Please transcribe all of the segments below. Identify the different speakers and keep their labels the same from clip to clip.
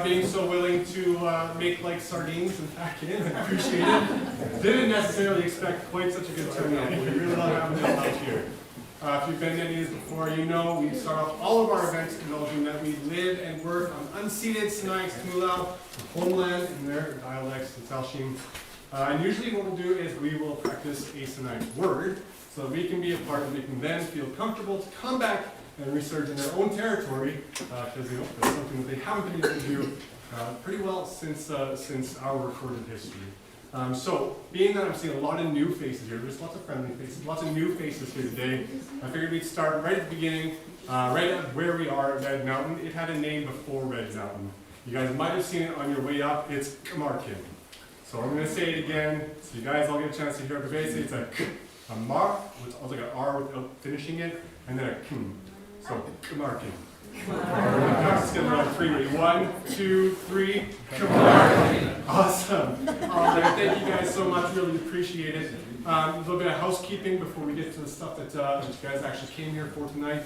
Speaker 1: being so willing to make like sardines and pack in. I appreciate it. Didn't necessarily expect quite such a good turnout. We really love having them out here. If you've been to any of these before, you know we start off all of our events acknowledging that we live and work on unceded Sinai Tumulao, homeland in their dialects, Tsalshim. And usually what we'll do is we will practice a Sinai word so that we can be a part of making them feel comfortable to come back and research in their own territory, because you know, that's something that they haven't been able to do pretty well since our recorded history. So, being that I'm seeing a lot of new faces here, there's lots of friendly faces, lots of new faces here today, I figured we'd start right at the beginning, right at where we are at Red Mountain. It had a name before Red Mountain. You guys might have seen it on your way up. It's Kamarkin. So I'm going to say it again, so you guys all get a chance to hear it. Basically, it's a mar, which also like an R without finishing it, and then a kum. So, Kamarkin. Let's get it on 3. Ready? 1, 2, 3. Kamarkin. Awesome. All right, thank you guys so much. Really appreciate it. A little bit of housekeeping before we get to the stuff that you guys actually came here for tonight.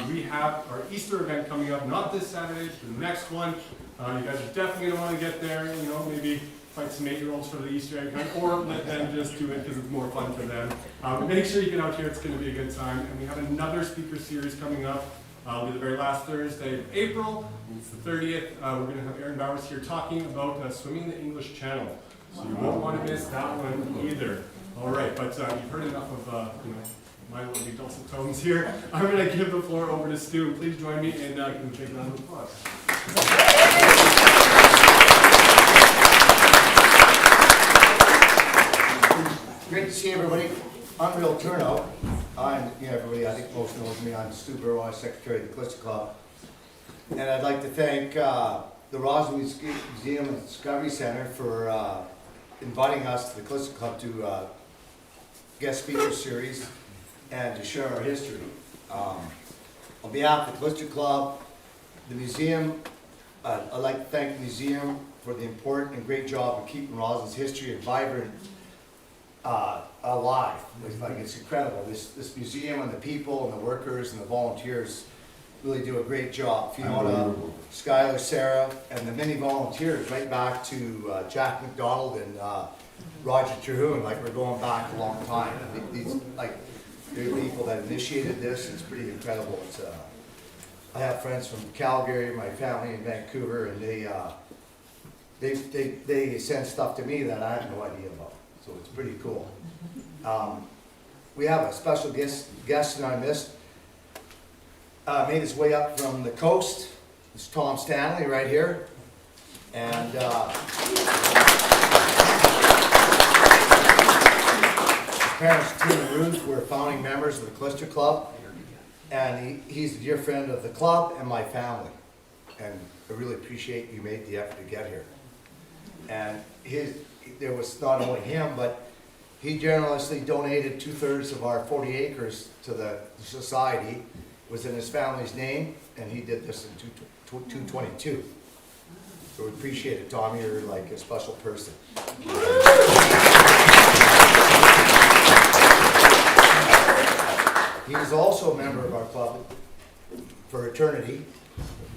Speaker 1: We have our Easter event coming up, not this Saturday, but the next one. You guys are definitely going to want to get there. You know, maybe fight some 8-year-olds for the Easter egg hunt, or let them just do it because it's more fun for them. But make sure you get out here, it's going to be a good time. And we have another speaker series coming up. It'll be the very last Thursday of April. It's the 30th. We're going to have Aaron Bowers here talking about swimming the English Channel. So you won't want to miss that one either. All right, but you've heard enough of you know, my lovely dulcet tones here. I'm going to give the floor over to Stu. Please join me in giving a big round of applause.
Speaker 2: Great to see everybody. Unreal turnout. Everybody, I think most knows me. I'm Stu Burrow, I'm Secretary of the Klister Klub. And I'd like to thank the Rossland Museum and Discovery Center for inviting us to the Klister Klub to guest speaker series and to share our history. On behalf of the Klister Klub, the museum, I'd like to thank the museum for the important and great job of keeping Rossland's history and vibrant alive. It's incredible. This museum and the people and the workers and the volunteers really do a great job. Fiona, Skylar, Sarah, and the many volunteers right back to Jack McDonald and Roger Terhune. Like, we're going back a long time. These they're people that initiated this. It's pretty incredible. It's I have friends from Calgary, my family in Vancouver, and they send stuff to me that I have no idea about. So it's pretty cool. We have a special guest tonight. Made his way up from the coast. It's Tom Stanley right here. And his parents, Tim and Ruth, were founding members of the Klister Klub. And he's a dear friend of the club and my family. And I really appreciate you made the effort to get here. And there was not only him, but he generously donated 2/3 of our 40 acres to the society. It was in his family's name, and he did this in 222. So we appreciate it, Tom. You're like a special person. He was also a member of our club for eternity,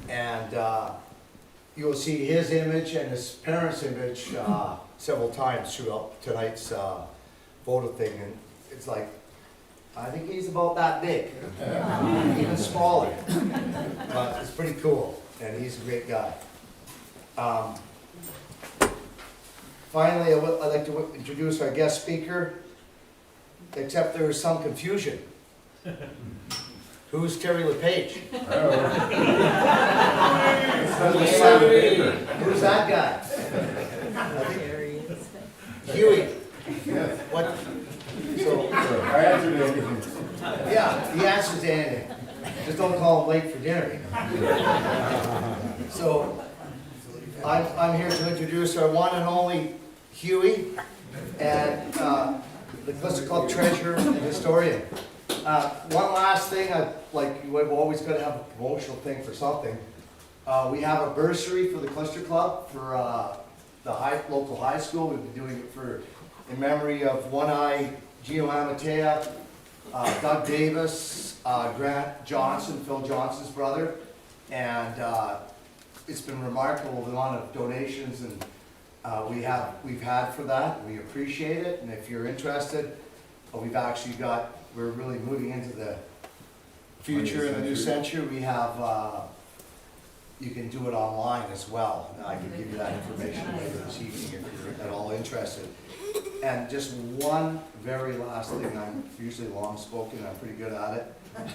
Speaker 2: and you will see his image and his parents' image several times throughout tonight's photo thing, and it's like, I think he's about that big, even smaller, but it's pretty cool, and he's a great guy. Finally, I'd like to introduce our guest speaker, except there is some confusion. Who's Terry LePage? Who's that guy? Huey. What? So, I answered anything. Yeah, he answers anything. Just don't call him late for dinner. So, I'm here to introduce our one and only Huey, and the Klister Klub treasurer and historian. One last thing, we've always got to have a promotional thing for something. We have a bursary for the Klister Klub for the local high school. We've been doing it in memory of One-Eye Gio Amatea, Doug Davis, Grant Johnson, Phil Johnson's brother, and it's been remarkable the amount of donations and we've had for that. We appreciate it, and if you're interested, we're really moving into the future in the new century. We have, you can do it online as well, and I can give you that information later this evening if you're at all interested. And just one very last thing, I'm usually long spoken, I'm pretty good at it. And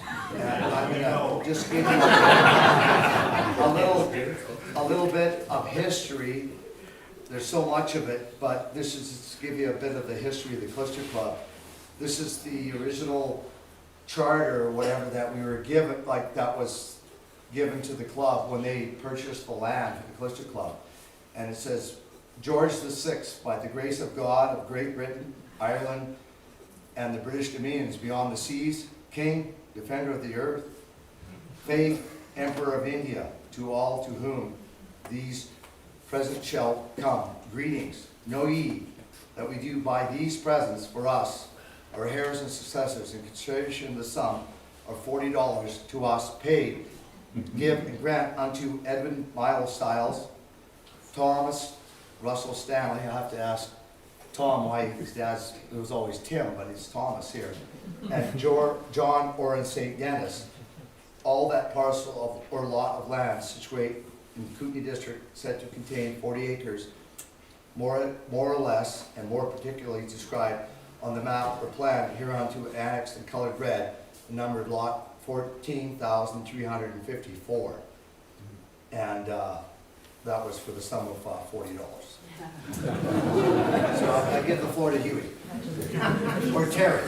Speaker 2: I'm gonna just give you a little bit of history. There's so much of it, but this is to give you a bit of the history of the Klister Klub. This is the original charter or whatever that we were given, like that was given to the club when they purchased the land for the Klister Klub. And it says, George VI, by the grace of God of Great Britain, Ireland, and the British dominions beyond the seas, King, Defender of the earth, Faith, Emperor of India, to all to whom these presents shall come. Greetings, know ye that we do by these presents for us, our heirs and successors, in consideration of the sum of $40 to us paid, give and grant unto Edmund Miles Stiles, Thomas Russell Stanley. I have to ask Tom why his dad's, it was always Tim, but it's Thomas here, and John Oren St. Dennis, all that parcel of, or lot of land situate in the Kootenai district said to contain 40 acres, more or less, and more particularly described on the map or plan hereunto annexed and colored red, numbered lot 14,354. And that was for the sum of $40. So I give the floor to Huey. Or Terry.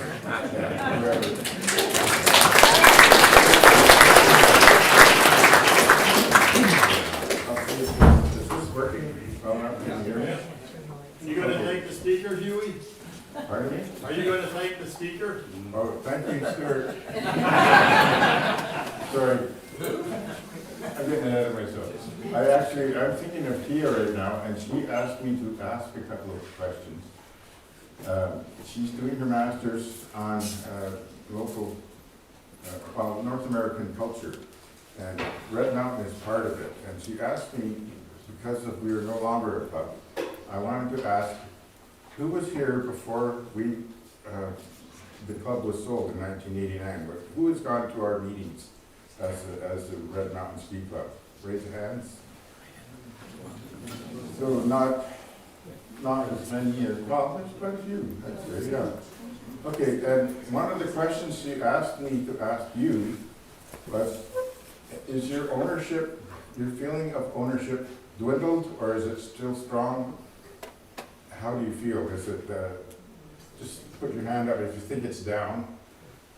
Speaker 3: Is this working? Can you hear me?
Speaker 4: You going to thank the speaker, Huey?
Speaker 3: Pardon me?
Speaker 4: Are you going to thank the speaker?
Speaker 3: Oh, thank you, Stuart. Sorry. I'm getting ahead of myself. I'm thinking of Tia right now, and she asked me to ask a couple of questions. She's doing her master's on local, North American culture, and Red Mountain is part of it. And she asked me, because we are no longer a club, I wanted to ask, who was here before the club was sold in 1989? Who has gone to our meetings as the Red Mountain Ski Club? Raise your hands. So not as many as, well, there's quite a few, I'd say, yeah. Okay, and one of the questions she asked me to ask you was, is your ownership, your feeling of ownership dwindled, or is it still strong? How do you feel? Is it, just put your hand up if you think it's down.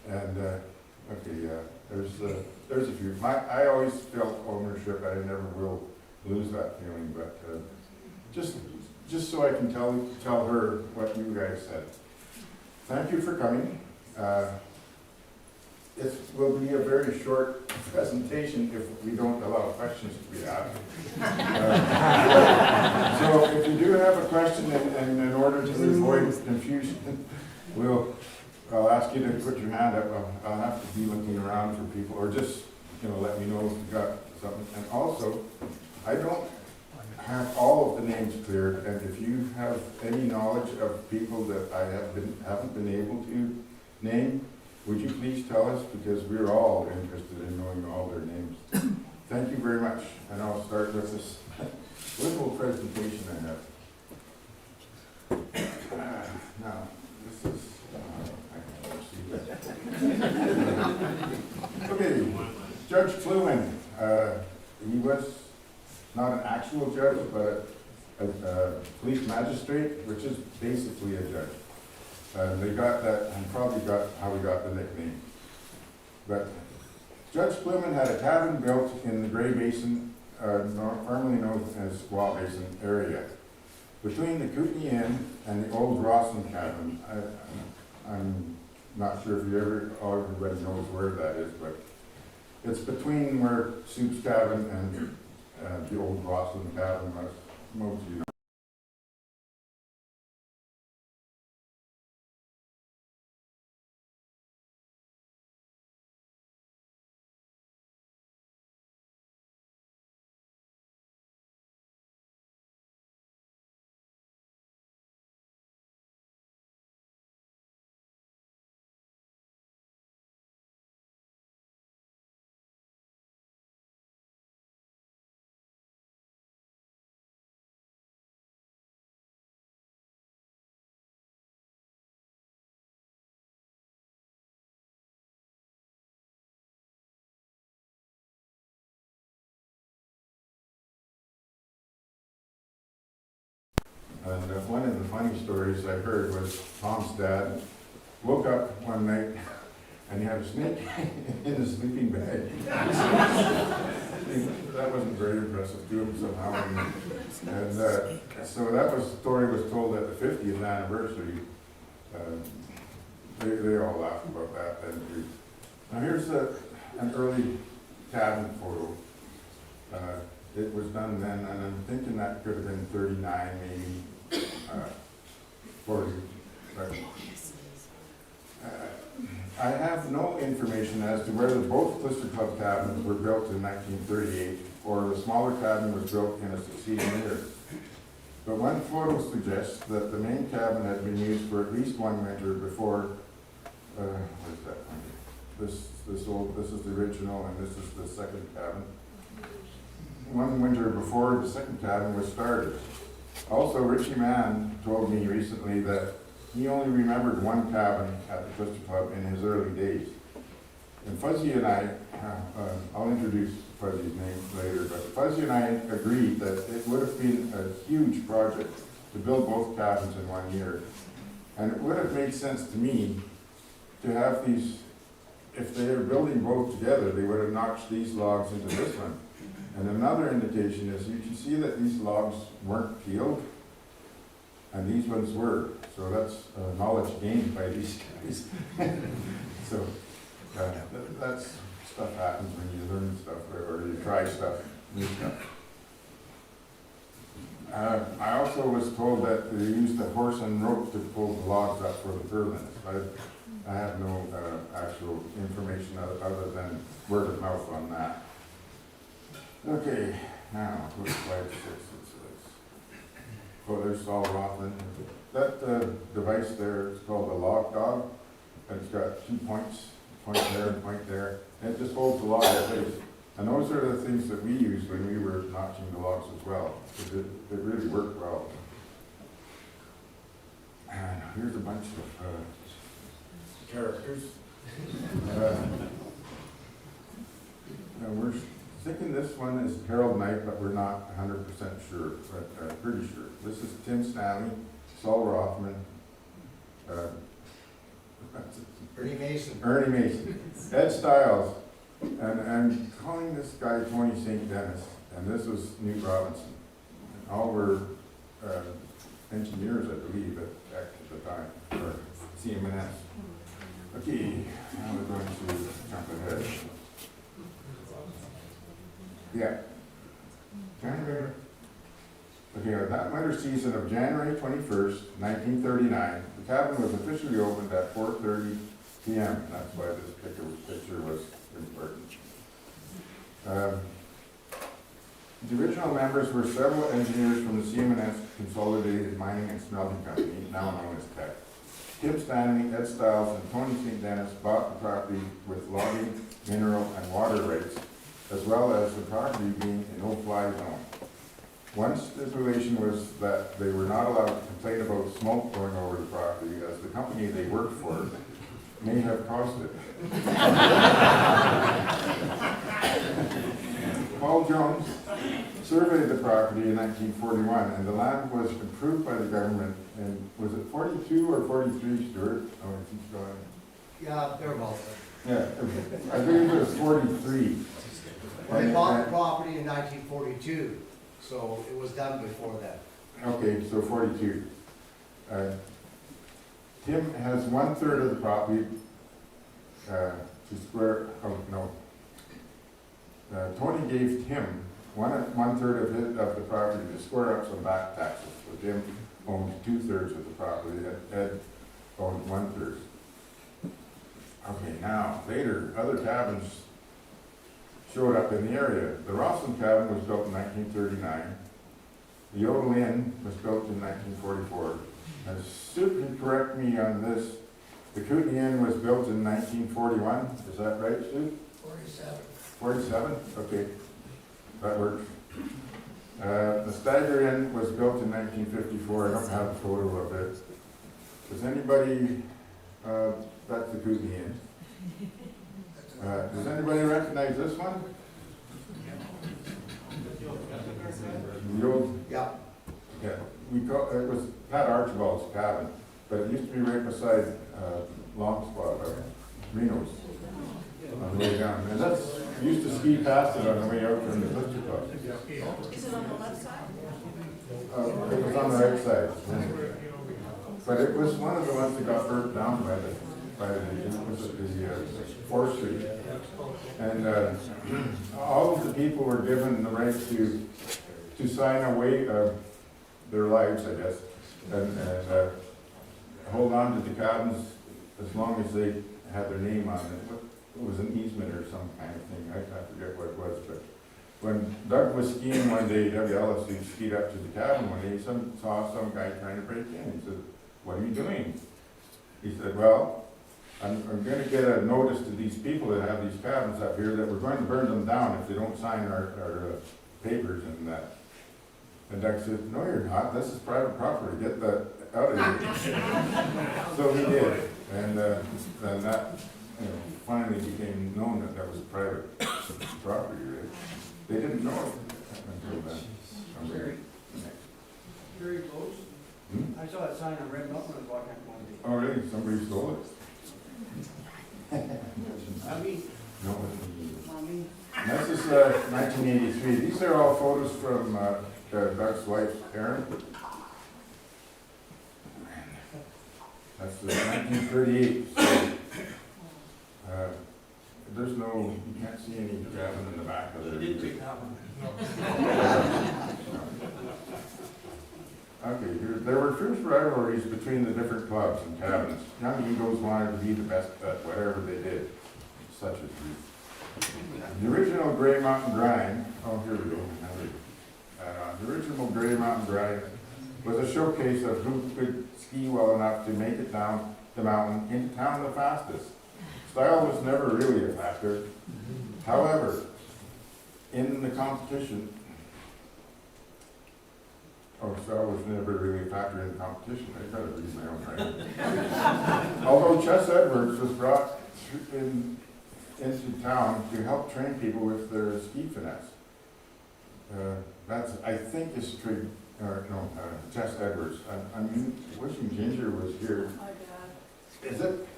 Speaker 3: And, okay, yeah, there's a few. I always felt ownership, I never will lose that feeling, but just so I can tell her what you guys said. Thank you for coming. It will be a very short presentation if we don't allow questions to be asked. So if you do have a question, and in order to avoid confusion, I'll ask you to put your hand up. I'll have to be looking around for people, or just let me know if you've got something. And also, I don't have all of the names cleared, and if you have any knowledge of people that I haven't been able to name, would you please tell us, because we're all interested in knowing all their names. Thank you very much, and I'll start with this little presentation I have. Now, this is, I can see that. Okay, Judge Fluin, he was not an actual judge, but a police magistrate, which is basically a judge. They got that, and probably got how we got the nickname. But Judge Flumin had a cabin built in the Grey Basin, formerly known as Squaw Basin area, between the Kootenai Inn and the old Rossland cabin. I'm not sure if everybody knows where that is, but it's between where Soup's cabin and the old Rossland cabin was. Most of you know. And one of the funny stories I heard was Tom's dad woke up one night and he had a snake in his sleeping bag. That wasn't very impressive to him somehow. And so that story was told at the 50th anniversary. They all laughed about that then too. Now here's an early cabin photo. It was done then, and I'm thinking that could have been 39, maybe 40. But, I have no information as to whether both Klister Klub cabins were built in 1938 or the smaller cabin was built in a succeeding year. But one photo suggests that the main cabin had been used for at least one winter before, where's that one? This is the original and this is the second cabin. One winter before the second cabin was started. Also, Richie Mann told me recently that he only remembered one cabin at the Klister Klub in his early days. And Fuzzy and I, I'll introduce Fuzzy's name later, but Fuzzy and I agreed that it would have been a huge project to build both cabins in 1 year. And it would have made sense to me to have these, if they were building both together, they would have notched these logs into this one. And another indication is you can see that these logs weren't peeled, and these ones were. So that's knowledge gained by these guys. So that's stuff happens when you learn stuff or you try stuff, new stuff. I also was told that they used a horse and rope to pull the logs up for the purlins. I have no actual information other than word of mouth on that. Okay, now go to slide 6. Oh, there's all Rossland. That device there is called a log dog, and it's got 2 points, point there and point there, and it just holds the log in place. And those are the things that we used when we were notching the logs as well. It really worked well. And here's a bunch of characters. Now we're thinking this one is Harold Knight, but we're not 100% sure, but pretty sure. This is Tim Stanley, Saul Rothman,
Speaker 2: Ernie Mason.
Speaker 3: Ed Stiles, and I'm calling this guy Tony St. Dennis, and this was Newt Robinson. And all were engineers, I believe, at the time, or CMNS. Okay, now we're going to jump ahead. Yeah. January. Okay, that winter season of January 21st, 1939, the cabin was officially opened at 4:30 p.m. That's why this picture was important. The original members were several engineers from the CMNS Consolidated Mining and Smelting Company, now known as Tech. Tim Stanley, Ed Stiles, and Tony St. Dennis bought the property with logging, mineral, and water rights, as well as the property being a no-fly zone. One stipulation was that they were not allowed to complain about smoke going over the property, as the company they worked for may have caused it. Paul Jones surveyed the property in 1941, and the land was approved by the government. And was it 42 or 43, Stuart? Oh, it keeps going.
Speaker 2: Yeah, they're both.
Speaker 3: Yeah, I believe it was 43.
Speaker 2: Well, they bought the property in 1942, so it was done before that.
Speaker 3: Okay, so 42. Tim has 1/3 of the property to square. Oh no. Tony gave Tim one-third of the property to square up some back taxes. So Tim owned 2/3 of the property. Ed owned 1/3. Okay, now later other cabins showed up in the area. The Rossland cabin was built in 1939. The Yodel Inn was built in 1944. And Sue can correct me on this. The Kootenai Inn was built in 1941. Is that right, Sue?
Speaker 2: 47.
Speaker 3: 47? Okay, that works. The Stagger Inn was built in 1954. I don't have a photo of it. Does anybody, that's the Kootenai Inn. Does anybody recognize this one? The old,
Speaker 2: Yeah.
Speaker 3: yeah, it was Pat Archibald's cabin, but it used to be right beside, Long Spot, Reno's, on the way down. And that's, we used to ski past it on the way out from the Klister Klub.
Speaker 5: Is it on the left side?
Speaker 3: It was on the right side. But it was one of the ones that got burnt down by the forestry. And all of the people were given the right to sign away their lives, I guess, and hold on to the cabins as long as they had their name on it. It was an easement or some kind of thing. I forget what it was, but when Doug was skiing one day, Doug Ellis, he skied up to the cabin one day, he saw some guy trying to break in. He said, "What are you doing?" He said, "Well, I'm going to get a notice to these people that have these cabins up here that we're going to burn them down if they don't sign our papers and that." And Doug said, "No, you're not. This is private property. Get that out of here." So he did, and then that finally became known that that was private property. Right? They didn't know it until then.
Speaker 6: Very close. I saw that sign on Red Mountain when I was walking up one day.
Speaker 3: Oh, really? Somebody stole it? No. This is 1983. These are all photos from Doug's wife, Erin. That's 1938. So, there's no, you can't see any cabin in the back of it.
Speaker 6: You didn't take that one.
Speaker 3: Okay, there were fierce rivalries between the different clubs and cabins. Young Eagles wanted to be the best at whatever they did, such as these. The original Grey Mountain Grind, oh, here we go. The original Grey Mountain Grind was a showcase of who could ski well enough to make it down the mountain into town the fastest. Style was never really a factor. However, in the competition, style was never really a factor in the competition. I gotta read my own writing. Although Chess Edwards was brought into town to help train people with their ski finesse. That's, I think, is Chess Edwards. I'm wishing Ginger was here.
Speaker 5: My dad.
Speaker 3: Is it?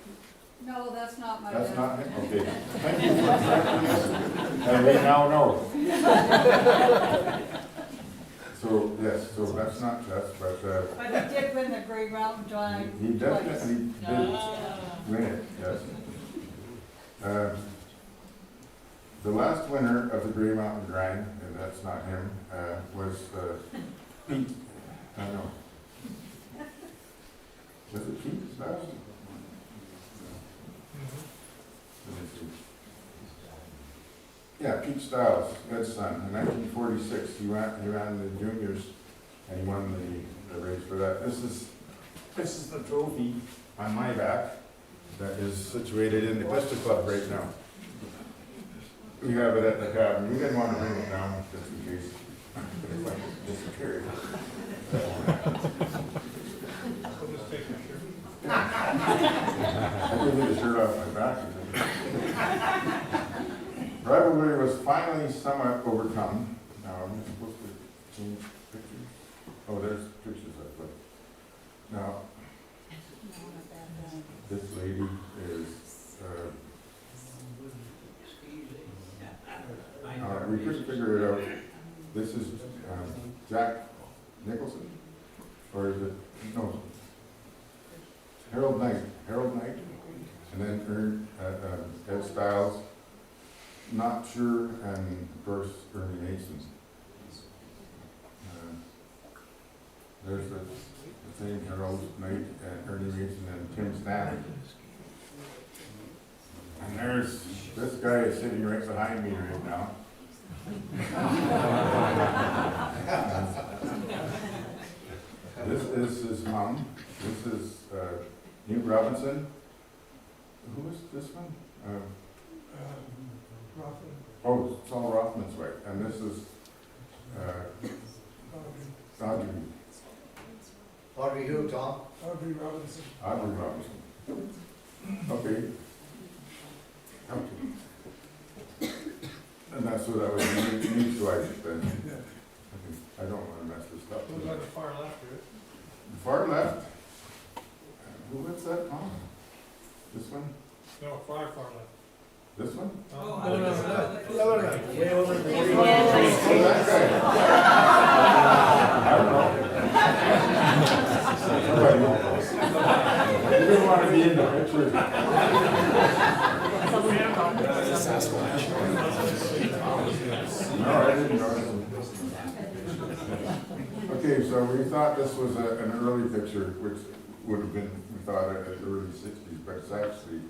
Speaker 5: No, that's not my dad.
Speaker 3: That's not him? Okay. Thank you for correcting us. And we now know. So, yes, so that's not Chess, but
Speaker 5: But he did win the Grey Mountain Drive.
Speaker 3: he definitely did win it, yes. The last winner of the Grey Mountain Grind, and that's not him, was Pete. I don't know. Was it Pete Stiles? Let me see. Yeah, Pete Stiles, Ed's son. In 1946, he ran the juniors, and he won the race for that. This is the trophy on my back that is situated in the Klister Klub right now. We have it at the cabin. We didn't want to bring it down just in case it disappeared. I could leave the shirt off my back. Rivalry was finally somewhat overcome. Now, I'm supposed to change pictures. Oh, there's pictures I put. Now, this lady is, we couldn't figure it out. This is Jack Nicholson, or is it, no, Harold Knight, and then Ed Stiles, not sure, and of course Ernie Mason. There's the same Harold Knight and Ernie Mason and Tim Stanley. And there's, this guy is sitting right behind me right now. This is his mom. This is Newt Robinson. Who is this one? Oh, Saul Rothman's wife. And this is
Speaker 2: Audrey who, Tom?
Speaker 6: Audrey Robinson.
Speaker 3: Audrey Robinson. Okay. And that's what I was used to, I think. I don't want to mess this up.
Speaker 4: Who's on the far left here?
Speaker 3: This one?
Speaker 1: No, far left.
Speaker 3: This one?
Speaker 1: Oh,
Speaker 6: No, the other right, way over there.
Speaker 3: Oh, that guy. I don't know. Nobody knows. You didn't want to be in the picture. No, I didn't know. Okay, so we thought this was an early picture, which would have been, we thought, at the early 60s, but it's actually,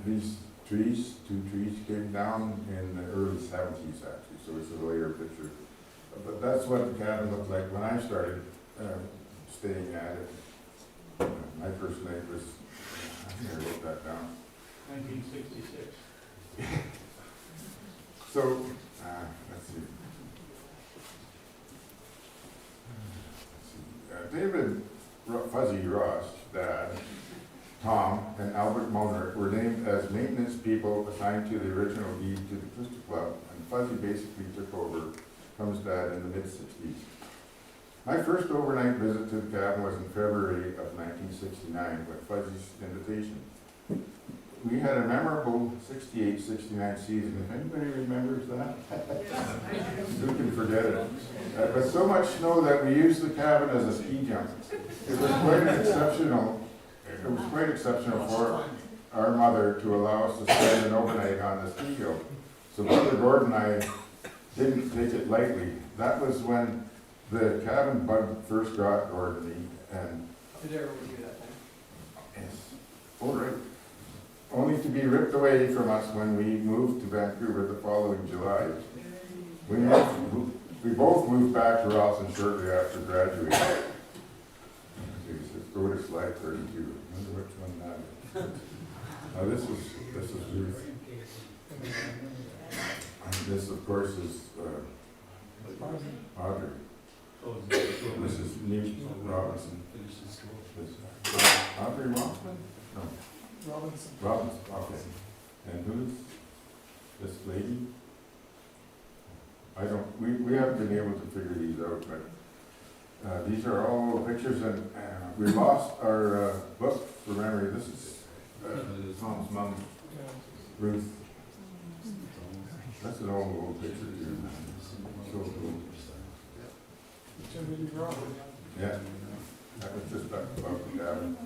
Speaker 3: these trees, 2 trees came down in the early 70s, actually, so it's a later picture. But that's what the cabin looked like when I started staying at it. My first night was, I think I wrote that down.
Speaker 4: 1966.
Speaker 3: So, let's see. David Fuzzy Ross, Dad, Tom, and Albert Moner were named as maintenance people assigned to the original deed to the Klister Klub, and Fuzzy basically took over from his dad in the mid-60s. My first overnight visit to the cabin was in February of 1969 with Fuzzy's invitation. We had a memorable 68-69 season, if anybody remembers that. Who can forget it? But so much snow that we used the cabin as a ski jump. It was quite exceptional for our mother to allow us to spend an overnight on the ski hill. So Brother Gordon and I didn't take it lightly. That was when the cabin bug first got Gordon and
Speaker 6: Did they ever do that thing?
Speaker 3: yes, all right. Only to be ripped away from us when we moved to Vancouver the following July. We both moved back to Rossland shortly after graduating. Go to slide 32. Remember which one that is? Now this is Ruth. And this, of course, is Audrey. This is Nick Robinson. Audrey Rossland? No. Robinson, okay. And who's this lady? I don't, we haven't been able to figure these out, but these are all pictures, and we lost our book for memory. This is Tom's mom, Ruth. That's an old picture too. So cool. Yeah, that was just about the cabin.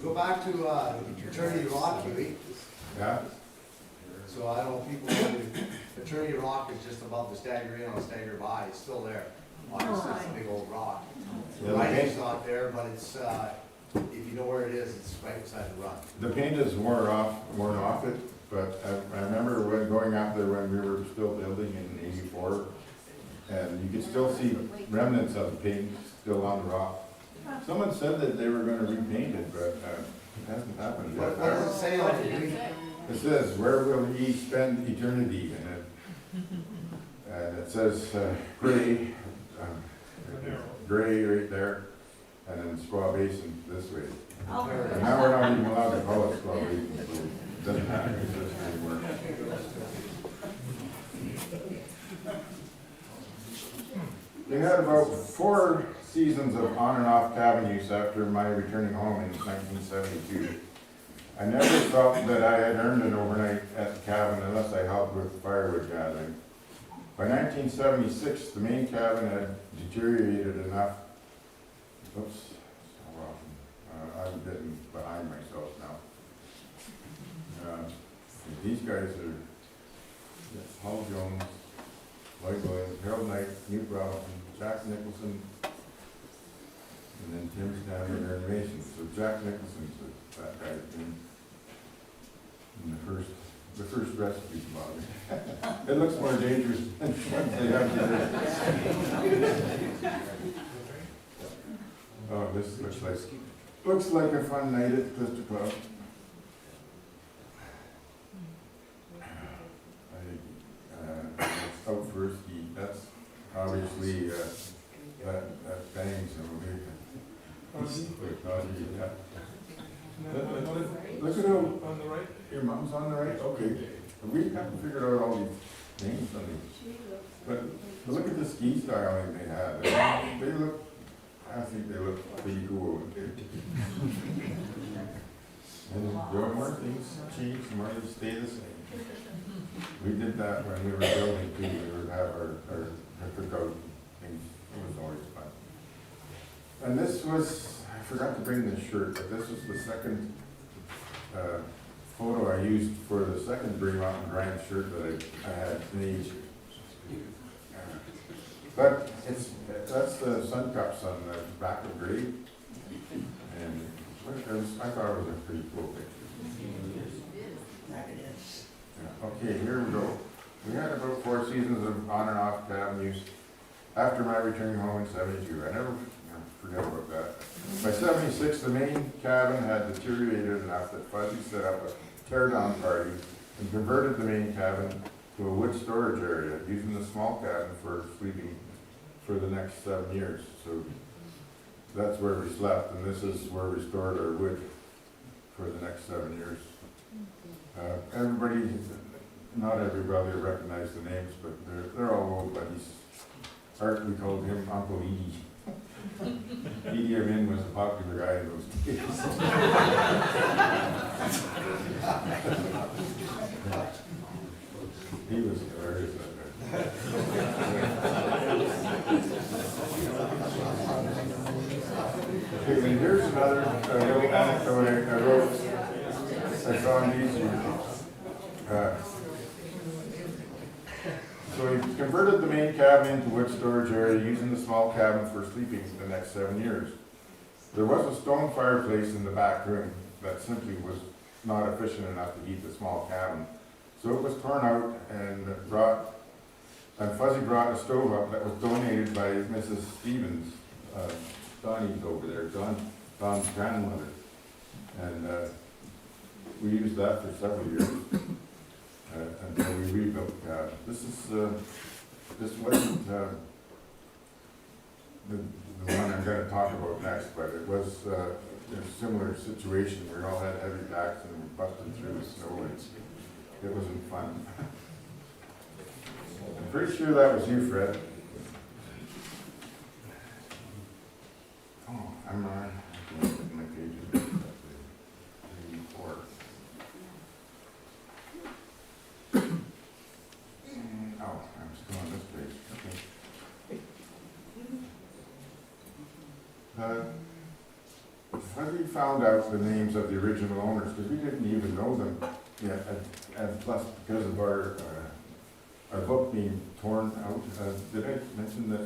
Speaker 2: Go back to Attorney Rock, Huey.
Speaker 3: Yeah?
Speaker 2: So I don't know if people know Attorney Rock is just above the stagger in on stagger by. It's still there. Obviously, it's a big old rock. The writing's not there, but it's, if you know where it is, it's right beside the run.
Speaker 3: The paint is worn off it, but I remember when going out there when we were still building in '84, and you could still see remnants of the paint still on the rock. Someone said that they were going to repaint it, but it hasn't happened
Speaker 2: What
Speaker 3: yet.
Speaker 2: does it say on it, Huey?
Speaker 3: It says, "Where will ye spend eternity?" And it says gray, gray right there, and then Squaw Basin this way. And now we're not even allowed to call it Squaw Basin, so it doesn't matter, it's just anymore. They had about 4 seasons of on and off cabin use after my returning home in 1972. I never felt that I had earned an overnight at the cabin unless I helped with firewood gathering. By 1976, the main cabin had deteriorated enough. Oops, I'm getting behind myself now. These guys are Paul Jones, Lloyd Williams, Harold Knight, Newt Robinson, Jack Nicholson, and then Tim Stanley and Aaron Mason. So Jack Nicholson's that guy's been in the first rescue body. It looks more dangerous than what they have to do. Oh, this looks like a fun night at the Klister Klub. It's out for a ski. That's obviously that bangs over here. Look at who on the right. Your mom's on the right. Okay, we haven't figured out all these names on these. But look at this the ski styling they had. They look, I think they look pretty cool. And more things change, more they stay the same. We did that when we were building too. We would have our cookout things. It was always fun. And this was, I forgot to bring this shirt, but this was the second photo I used for the second Green Mountain Granite shirt that I had made. But that's the sun cups on the back of grade. And I thought it was a pretty cool picture. Yeah, okay, here we go. We had about 4 seasons of on and off cabin use after my returning home in '72. I never forget about that. By '76, the main cabin had deteriorated enough that Fuzzy set up a tear-down party and converted the main cabin to a wood storage area, using the small cabin for sleeping for the next 7 years. So that's where we slept, and this is where we stored our wood for the next 7 years. Everybody, not everybody will recognize the names, but they're all old buddies. Art, we called him Uncle Edie. Edie Amin was a popular guy in those days. He was hilarious that day. Okay, and here's another little anecdote I wrote. I found these. So he converted the main cabin into wood storage area, using the small cabin for sleeping for the next 7 years. There was a stone fireplace in the back room that simply was not efficient enough to heat the small cabin. So it was torn out and Fuzzy brought a stove up that was donated by Mrs. Stevens. Donnie's over there, Don's grandmother. And we used that for several years until we rebuilt the cabin. This wasn't the one I'm going to talk about next, but it was a similar situation. We all had heavy backs and we busted through the snow, and it wasn't fun. I'm pretty sure that was you, Fred. Oh, I'm on my pages. 84. Oh, I'm still on this page. Okay. Fuzzy found out the names of the original owners, because we didn't even know them yet, and plus because of our book being torn out. Did I mention that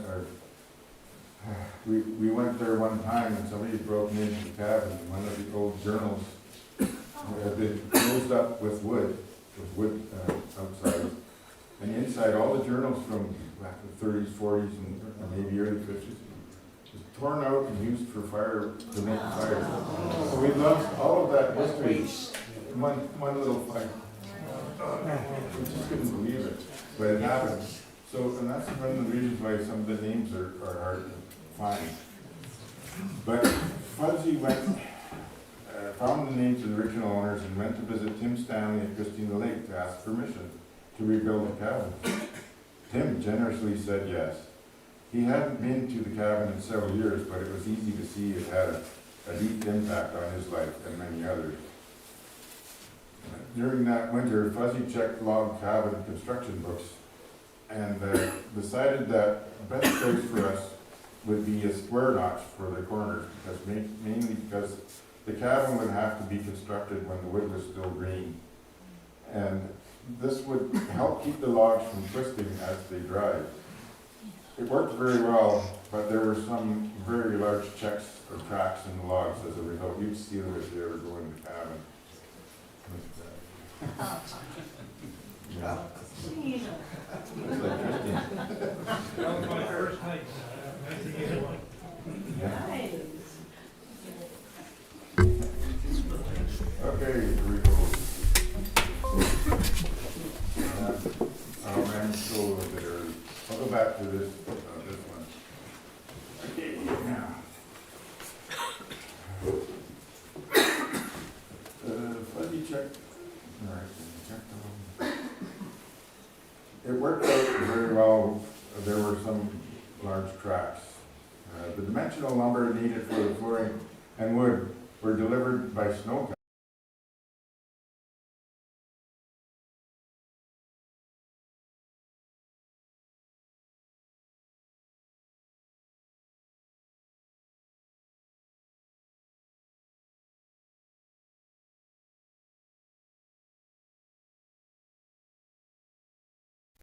Speaker 3: we went there one time and somebody had broken into the cabin, and one of the old journals had been closed up with wood outside. And inside, all the journals from the 30s, 40s, and maybe early 50s was torn out and used for fire, to make fire. So we lost all of that history in one little fire. We just couldn't believe it, but it happened. So, and that's one of the reasons why some of the names are hard to find. But Fuzzy found the names of the original owners and went to visit Tim Stanley at Christina Lake to ask permission to rebuild the cabin. Tim generously said yes. He hadn't been to the cabin in several years, but it was easy to see it had a deep impact on his life and many others. During that winter, Fuzzy checked log cabin construction books and decided that the best choice for us would be a square notch for the corners, because mainly because the cabin would have to be constructed when the wood was still green. And this would help keep the logs from twisting as they dried. It worked very well, but there were some very large checks or cracks in the logs as a result. You'd see them if you ever go in the cabin. Yeah. It's like twisting.
Speaker 4: That was my first hike, 1981.
Speaker 3: Yeah. Okay, here we go. I'm still a little bit early. I'll go back to this one. Okay, now. Fuzzy check. All right, check. It worked out very well. There were some The dimensional lumber needed for the flooring and wood were delivered by snow.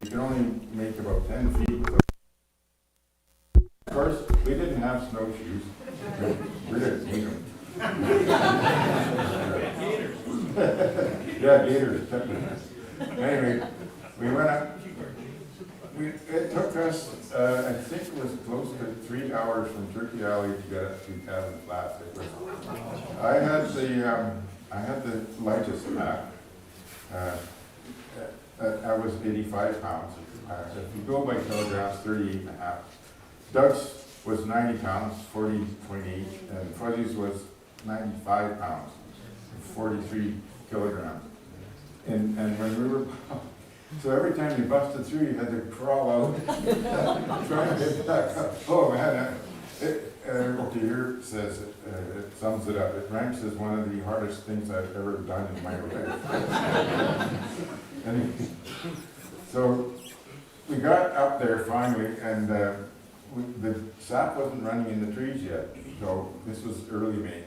Speaker 3: You can only make about 10 feet. Of course, we didn't have snowshoes. We didn't need them. Yeah, gators. Anyway, we went up. It took us, I think it was close to 3 hours from Turkey Alley to get up to Cabin Flats. I had the lightest pack. I was 85 pounds. If you go by kilograms, 38.5. Doug's was 90 pounds, 40.8, and Fuzzy's was 95 pounds, 43 kilograms. And when we were, so every time you busted through, you had to crawl out, trying to get back up. Oh man, here says it sums it up. It ranks as one of the hardest things I've ever done in my life. And so we got up there finally, and the sap wasn't running in the trees yet. So this was early May.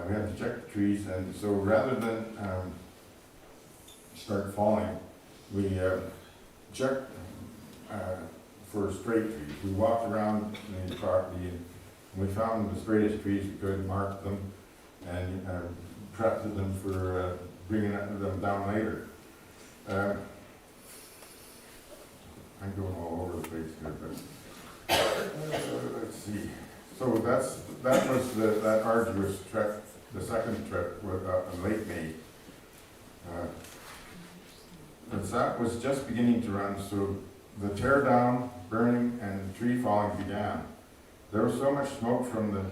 Speaker 3: We had to check the trees, and so rather than start falling, we checked for straight trees. We walked around the property and we found the straightest trees we could, marked them, and prepped them for bringing them down later. I'm going all over the place here, but let's see. So that was that arduous trek. The second trip was in late May. The sap was just beginning to run, so the tear down, burning, and tree falling began. There was so much smoke from the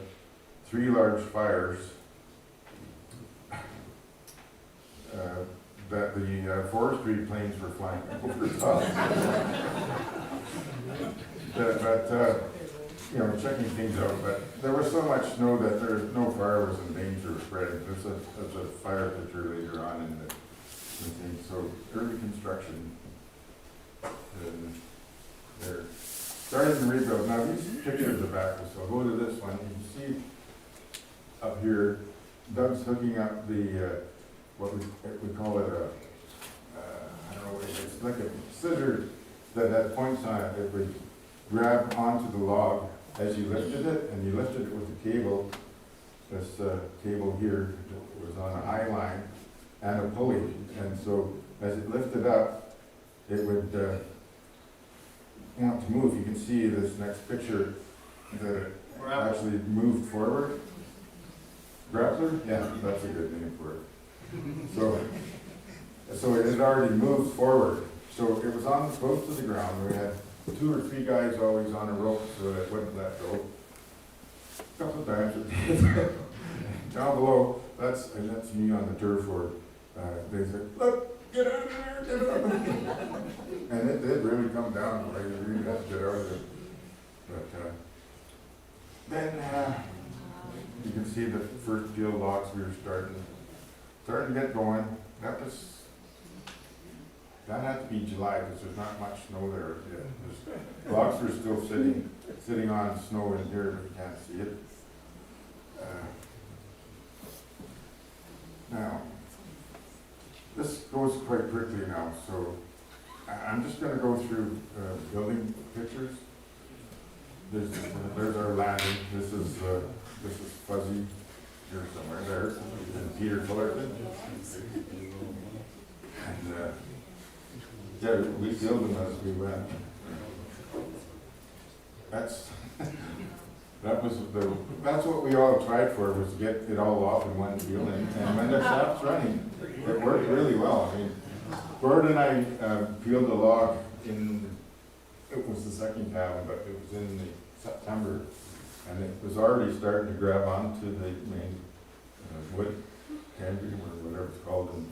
Speaker 3: 3 large fires that the forestry planes were flying over the top. but you know, checking things out, but there was so much snow that no fire was in danger of spreading. There's a fire picture later on in the thing. So early construction, they're starting to rebuild. Now these pictures are back, so I'll go to this one. You can see up here, Doug's hooking up the what we call it I don't know what it is. It's like a scissor that had points on it. It would grab onto the log as you lifted it, and you lifted it with a cable. This cable here was on a high line and a pulley, and so as it lifted up, it would want to move. You can see this next picture that it actually moved forward. Grappler? Yeah, that's a good name for it. So it had already moved forward. So it was on close to the ground. We had 2 or 3 guys always on a rope so that it wouldn't let go. A couple of times it did. Down below, that's me on the turf where they said, "Look, get out of there, get out of there." And it did really come down. Like, you really had to get out of there. But then you can see the first field logs we were starting to get going. That had to be July because there's not much snow there yet. The logs were still sitting on snow in here, but you can't see it. Now, this goes quite quickly now, so I'm just going to go through building pictures. There's our landing. This is Fuzzy here somewhere there, and Peter Fullerton. And yeah, we filled them as we went. That's what we all tried for, was to get it all off in one field, and when the sap's running, it worked really well. I mean, Gord and I peeled the log it was the second cabin, but it was in September, and it was already starting to grab onto the main wood canvas or whatever it's called. And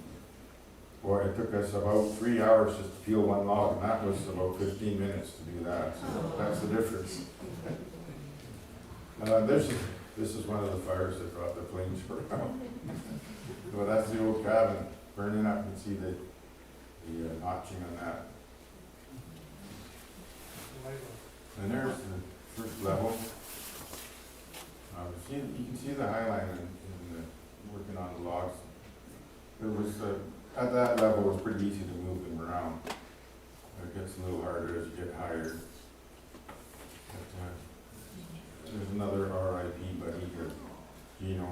Speaker 3: boy, it took us about 3 hours just to peel one log, and that was about 15 minutes to do that. So that's the difference. This is one of the fires that brought the flames around. So that's the old cabin burning up. You can see the notching on that. And there's the first level. You can see the high line in working on the logs. There was, at that level, it was pretty easy to move them around. It gets a little harder as you get higher. But, there's another RIP buddy here, Gino.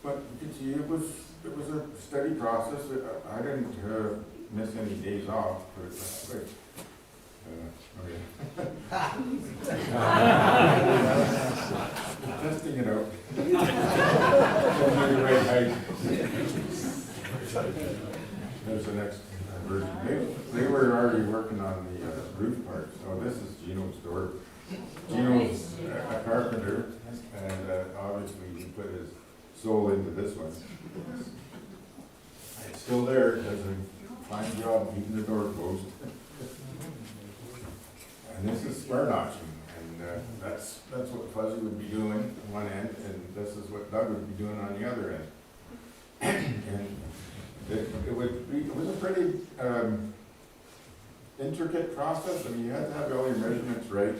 Speaker 3: But you can see it was a steady process. I didn't miss any days off, but it's quick. Okay. Testing it out. There's the next version. They were already working on the roof part. So this is Gino's door. Gino's a carpenter, and obviously he put his soul into this one. It's still there. Does a fine job keeping the door closed. And this is square notching, and that's what Fuzzy would be doing on one end, and this is what Doug would be doing on the other end. And it was a pretty intricate process. I mean, you had to have all your measurements right.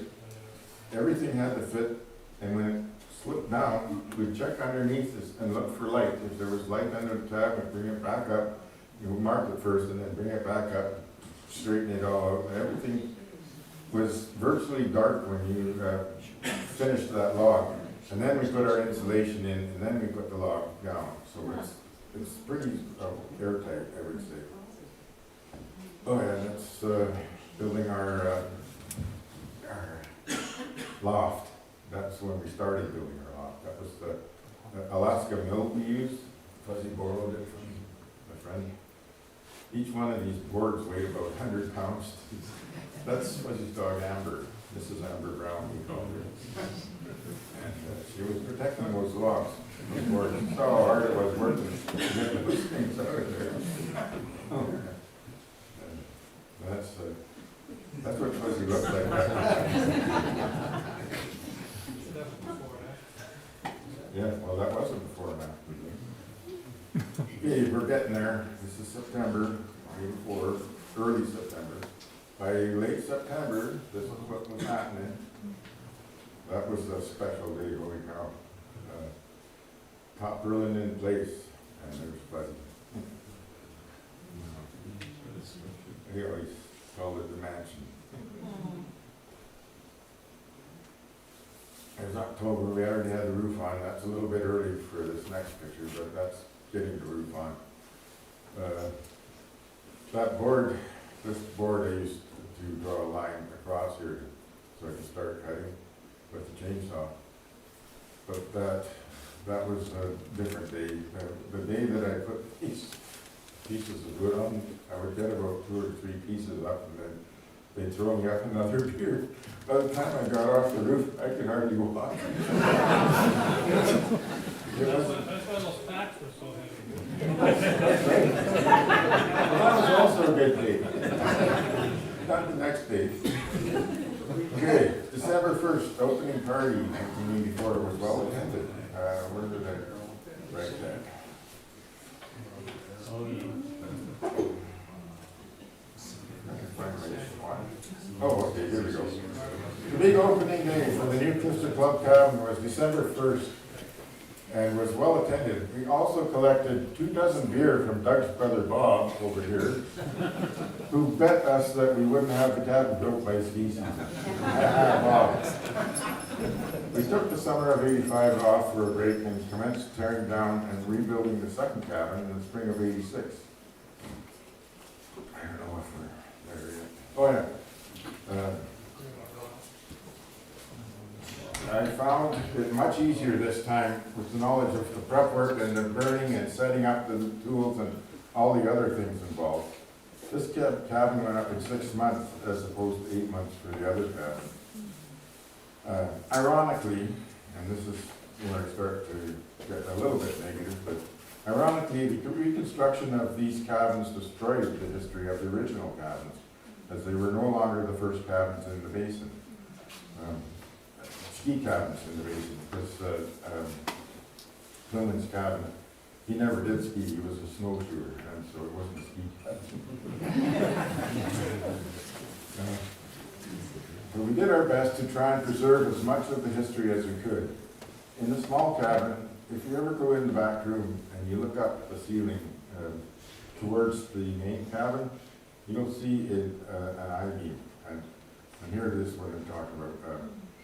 Speaker 3: Everything had to fit, and when it slipped down, we'd check underneath this and look for light. If there was light under the tab, we'd bring it back up. You would mark it first, and then bring it back up, straighten it all out. Everything was virtually dark when you finished that log. And then we put our insulation in, and then we put the log down. So it's pretty airtight, I would say. Oh yeah, that's building our loft. That's when we started building our loft. That was the Alaska mill we used. Fuzzy borrowed it from my friend. Each one of these boards weighed about 100 pounds. That's Fuzzy's dog Amber. This is Amber Brown, we called her. And she was protecting those logs. That's how hard it was working to get those things out of there. And that's what Fuzzy looked like that time. Yeah, well, that wasn't before and after. Okay, we're getting there. This is September, before, early September. By late September, this is what was happening. That was a special day, holy cow. Top drilling in place, and there's Fuzzy. He always called it the mansion. It was October, we already had the roof on. That's a little bit early for this next picture, but that's getting the roof on. That board, this board I used to draw a line across here so I could start cutting with the chainsaw. But that was a different day. The day that I put these pieces of wood on, I would get about 2 or 3 pieces up, and then they'd throw me up another beer. By the time I got off the roof, I could hardly walk.
Speaker 4: That's why those packs were so heavy.
Speaker 3: That was also a good day. Not the next day. Okay, December 1st, opening party, 1984, was well attended. Where did I write that? Oh, okay, here we go. The big opening day for the new Klister Klub cabin was December 1st and was well attended. We also collected 24 beer from Doug's brother Bob over here, who bet us that we wouldn't have the cabin built by ski season. Bob. We took the summer of '85 off for a break and commenced tearing down and rebuilding the second cabin in the spring of '86. I don't know if we're there yet. Oh yeah. I found it much easier this time with the knowledge of the prep work and the burning and setting up the tools and all the other things involved. This cabin went up in 6 months as opposed to 8 months for the other cabin. Ironically, and this is where I start to get a little bit negative, but ironically, the reconstruction of these cabins destroyed the history of the original cabins, as they were no longer the first cabins in the basin. ski cabins in the basin, because Clement's cabin, he never did ski, he was a snowshoer, and so it wasn't a ski cabin. But we did our best to try and preserve as much of the history as we could. In the small cabin, if you ever go in the back room and you look up the ceiling towards the main cabin, you'll see an I-beam. And here it is what I'm talking about.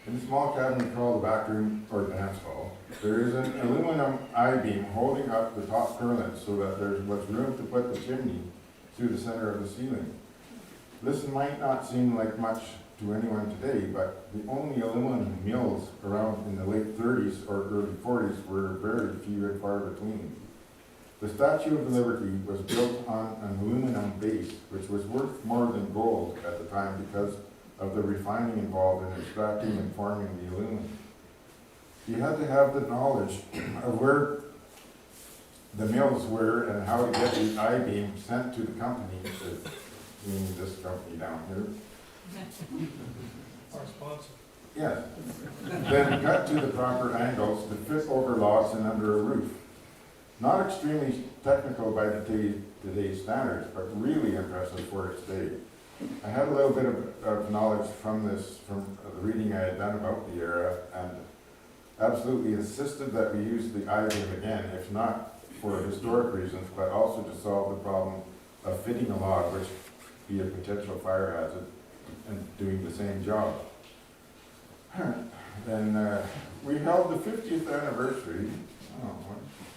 Speaker 3: In the small cabin we call the back room or dance hall, there is an aluminum I-beam holding up the top purlins so that there was room to put the chimney through the center of the ceiling. This might not seem like much to anyone today, but the only aluminum mills around in the late 30s or early 40s were very few and far between. The Statue of Liberty was built on an aluminum base, which was worth more than gold at the time because of the refining involved in extracting and forming the aluminum. You had to have the knowledge of where the mills were and how to get the I-beam sent to the company, meaning this company down here.
Speaker 4: Our sponsor.
Speaker 3: Yes. Then cut to the proper angles to fit over logs and under a roof. Not extremely technical by today's standards, but really impressive for its day. I had a little bit of knowledge from this, from the reading I had done about the era, and absolutely insisted that we use the I-beam again, if not for historic reasons, but also to solve the problem of fitting a log, which be a potential fire hazard, and doing the same job. Then we held the 50th anniversary.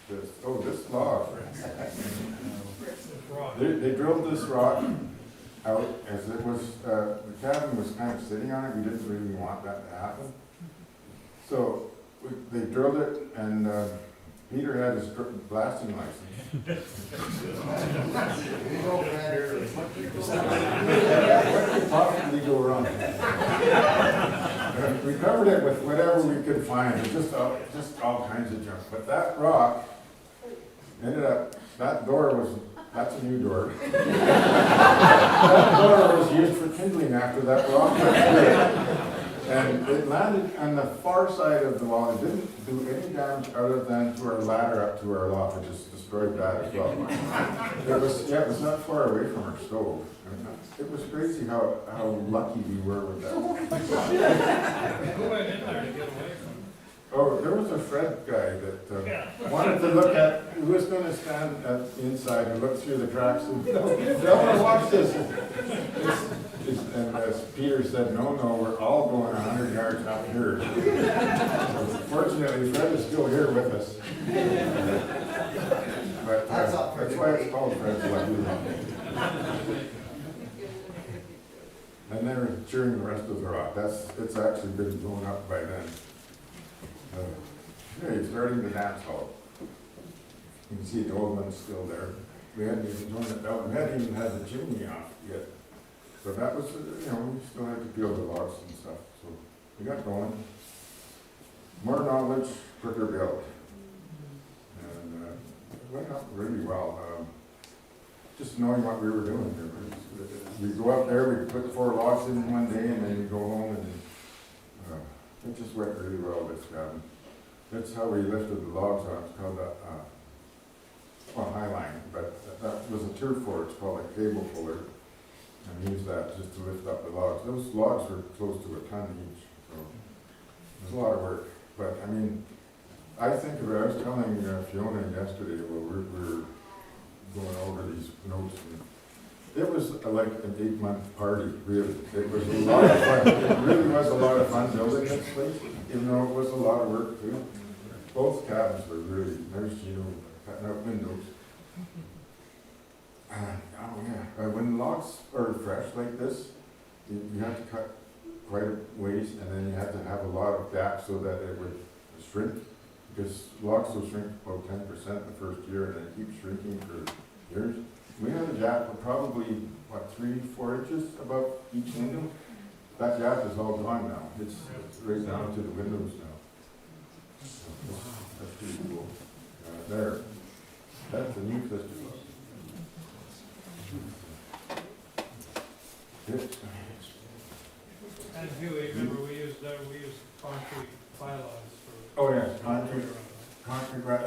Speaker 3: This log. They drilled this rock out as it was, the cabin was kind of sitting on it. We didn't really want that to happen. So they drilled it, and Peter had his blasting license. What could possibly go wrong? We covered it with whatever we could find, just all kinds of junk. But that rock ended up, that door was, that's a new door. That door was used for kindling after that rock. And it landed on the far side of the wall. It didn't do any damage other than to our ladder up to our loft, which just destroyed that as well. It was not far away from our stove. It was crazy how lucky we were with that.
Speaker 4: Who went in there to get away from it?
Speaker 3: Oh, there was a Fred guy that wanted to look at, who was going to stand at the inside and look through the cracks and, "Don't watch this." And as Peter said, no, we're all going 100 yards out here. So fortunately, Fred is still here with us. But that's why it's called Fred's Lucky. And they're cheering the rest of the rock. It's actually been blown up by then. Hey, starting the dance hall. You can see the old one's still there. We hadn't even torn it down. We hadn't even had the chimney off yet. So that was, we still had to peel the logs and stuff. So we got going. More knowledge, quicker build. And it went up really well. Just knowing what we were doing. We go up there, we put 4 logs in one day, and then we go home, and it just went really well, this cabin. That's how we lifted the logs on. It's called high line, but that was a turf floor. It's called a cable puller. And use that just to lift up the logs. Those logs were close to a ton each, so it was a lot of work. But I mean, I think of it, I was telling Fiona yesterday, we were going over these notes, and it was like an 8-month party, really. It was a lot of fun. It really was a lot of fun building this place, even though it was a lot of work too. Both cabins were really, there's cutting out windows. When logs are fresh like this, you have to cut quite a ways, and then you have to have a lot of gaps so that it would shrink, because logs will shrink about 10% the first year, and then keep shrinking for years. We had a gap of probably, 3-4 inches above each window. That gap is all gone now. It's right down to the windows now. So that's pretty cool. There, that's the new Klister Klub.
Speaker 4: And Huey, remember we that we use concrete pylons for.
Speaker 3: Oh, yes, concrete.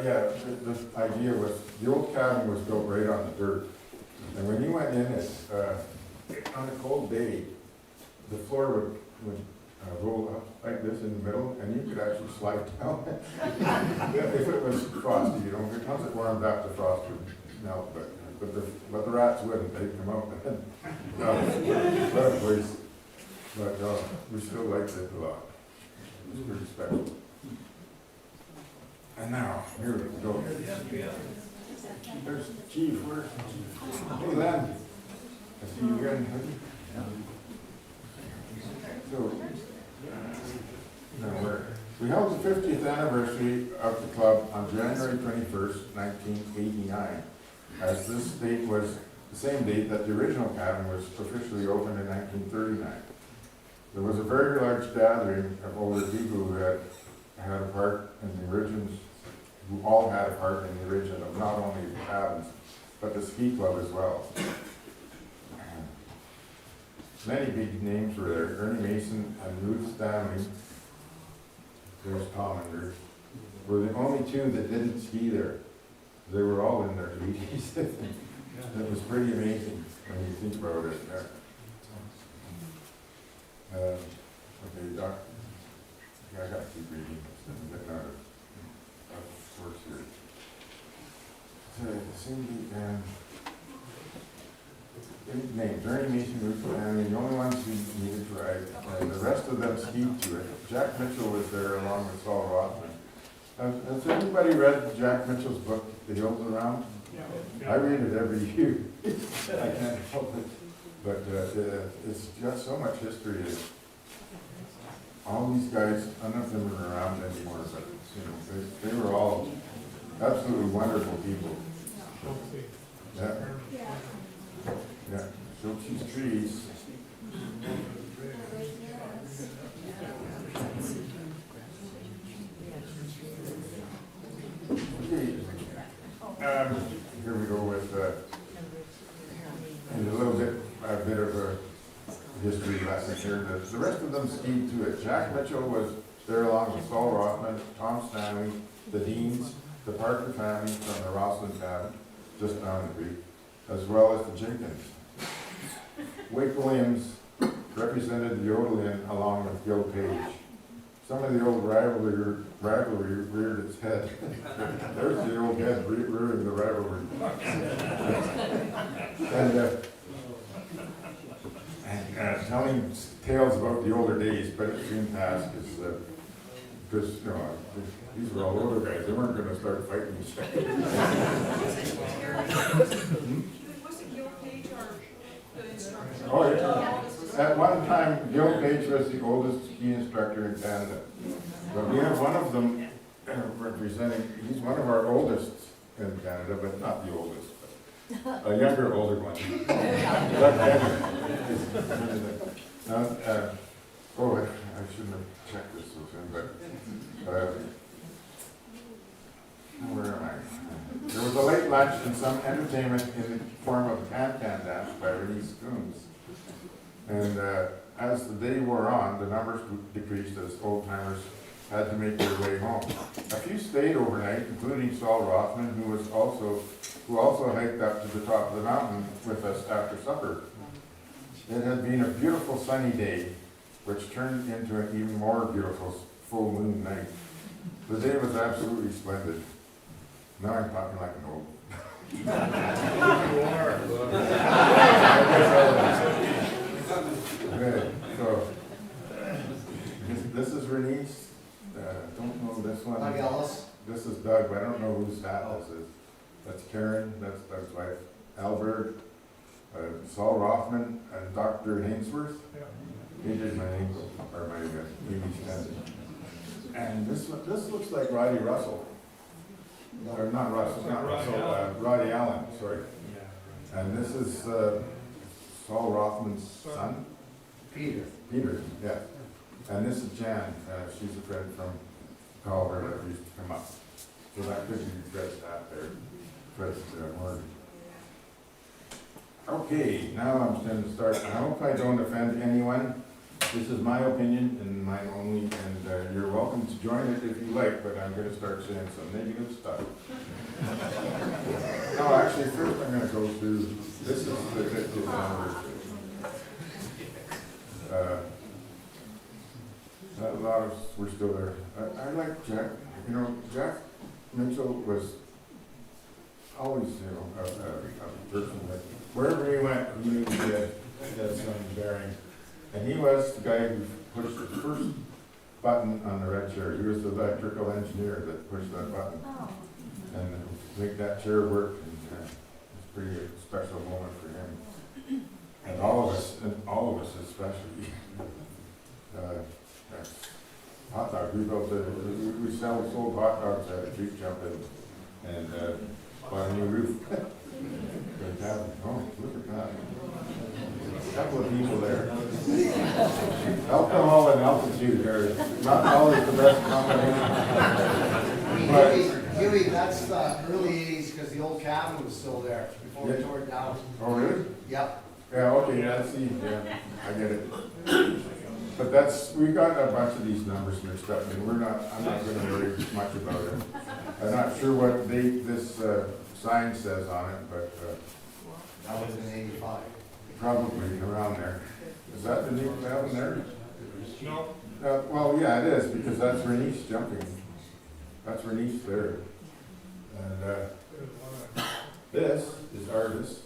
Speaker 3: Yeah, the idea was, the old cabin was built right on the dirt. And when you went in it, on a cold day, the floor would roll up like this in the middle, and you could actually slide down. If it was frosty, you know, once it warmed up, the frost would melt, but the rats wouldn't, they'd come out and, what a place. But we still liked it a lot. It was pretty special. And now, here we go. There's Chief, where's Chief? Hey, Len. I see you again. So, we held the 50th anniversary of the club on January 21st, 1989, as this date was the same date that the original cabin was officially opened in 1939. There was a very large gathering of older people who had a part in the origins, who all had a part in the origin of not only the cabins, but the ski club as well. Many big names were there. Ernie Mason and Ruth Stanley, there's Tom and Ruth, were the only two that didn't ski there. They were all in their 80s. It was pretty amazing when you think about it. Okay, Doc, I got to keep reading. I'm getting out of work here. So, Cindy and names, Ernie Mason, Ruth Stanley, the only ones who needed to ride, and the rest of them skied to it. Jack Mitchell was there along with Saul Rothman. Has anybody read Jack Mitchell's book, The Hills Around? I read it every year. I can't help it. But it's got so much history. All these guys, none of them are around anymore, but you know, they were all absolutely wonderful people. Yeah. Yeah. Schulte's trees. Okay. Here we go with and a little bit, a bit of a history lesson here. The rest of them skied to it. Jack Mitchell was there along with Saul Rothman, Tom Stanley, the Deans, the Parker family from the Rossland cabin, just down the creek, as well as the Jenkins. Wake Williams represented the Odellin along with LePage. Some of the old rivalry reared its head. There's the old head rearing the rivalry. And telling tales about the older days, but it soon passed because you know, these were all older guys. They weren't going to start fighting each other.
Speaker 5: Wasn't LePage our instructor?
Speaker 3: Oh, yeah. At one time, LePage was the oldest ski instructor in Canada. But we have one of them representing, he's one of our oldest in Canada, but not the oldest. A younger, older one. I shouldn't have checked this with him, but where am I? There was a late lunch and some entertainment in the form of a can-can dance by Renee Coons. And as the day wore on, the numbers decreased as old-timers had to make their way home. A few stayed overnight, including Saul Rothman, who also hiked up to the top of the mountain with us after supper. It had been a beautiful sunny day, which turned into an even more beautiful full moon night. The day was absolutely splendid. Now I'm talking like an old. Okay, so this is Renee's. Don't know this one.
Speaker 2: Doug Ellis.
Speaker 3: This is Doug, but I don't know whose hat this is. That's Karen, that's Doug's wife. Albert, Saul Rothman, and Dr. Hainsworth. He did my name, or my TV stand. And this looks like Roddy Russell. Or not Russell, Roddy Allen, sorry. And this is Saul Rothman's son?
Speaker 2: Peter.
Speaker 3: Peter, yeah. And this is Jan, she's a friend from Colorado that used to come up. So that could be Fred's hat there, Fred's word. Okay, now I'm going to start. I hope I don't offend anyone. This is my opinion and mine only, and you're welcome to join it if you like, but I'm gonna start saying some negative stuff. No, actually, first I'm gonna go through, this is the victim numbers. A lot of us were still there. I like Jack, you know, Jack Mitchell was always, you know, a person that, wherever he went, he knew he had some bearing. And he was the guy who pushed the first button on the red chair. He was the electrical engineer that pushed that button. And make that chair work, and it's pretty a special moment for him. And all of us especially. Hot dog, we built we sold hot dogs at a Jeep jump and bought a new roof. Oh, look at that. A couple of people there. They'll come all in altitude there. Not always the best combination.
Speaker 2: Huey, that's the early 80s because the old cabin was still there before we tore it down.
Speaker 3: Oh, really?
Speaker 2: Yep.
Speaker 3: Yeah, okay, yeah, I get it. But that's, we got a bunch of these numbers mixed up, and I'm not gonna worry much about it. I'm not sure what date this sign says on it, but
Speaker 2: That was in 85.
Speaker 3: probably around there. Is that the new cabin there?
Speaker 1: No.
Speaker 3: Well, yeah, it is, because that's Renice jumping. That's Renice there. And this is Artis,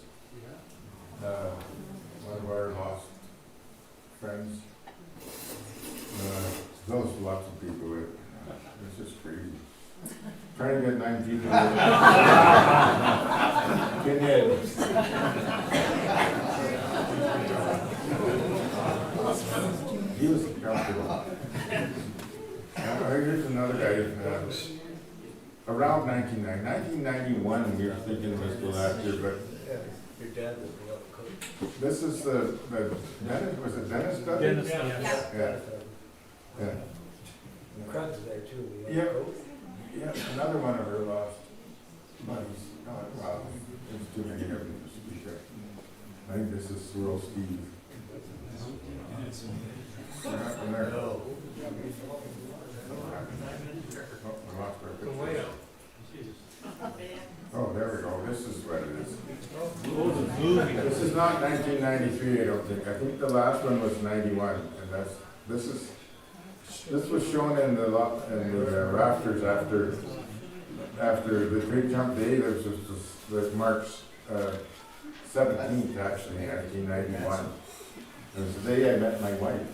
Speaker 3: one of our lost friends. Those lots of people with, it's just crazy. Trying to get 9 people. He was comfortable. Here's another guy. Around 1991, we were thinking this the last year, but
Speaker 6: Your dad was the other coach.
Speaker 3: this is the Dennis, was it Dennis study?
Speaker 4: Dennis,
Speaker 5: Yeah.
Speaker 3: Yeah. Yeah.
Speaker 6: Crud's there too, the
Speaker 3: Yeah.
Speaker 6: other coach.
Speaker 3: Yeah, another one of her lost buddies. Well, there's too many of them to speak of. I think this is Swirl Steve. And there. Oh, I lost our
Speaker 4: Go
Speaker 3: picture.
Speaker 4: way out.
Speaker 3: Oh, there we go. This is what it is. This is not 1993, I don't think. I think the last one was 91, and this was shown in the rafters after the big jump day. This was March 17th, actually, 1991. It was the day I met my wife.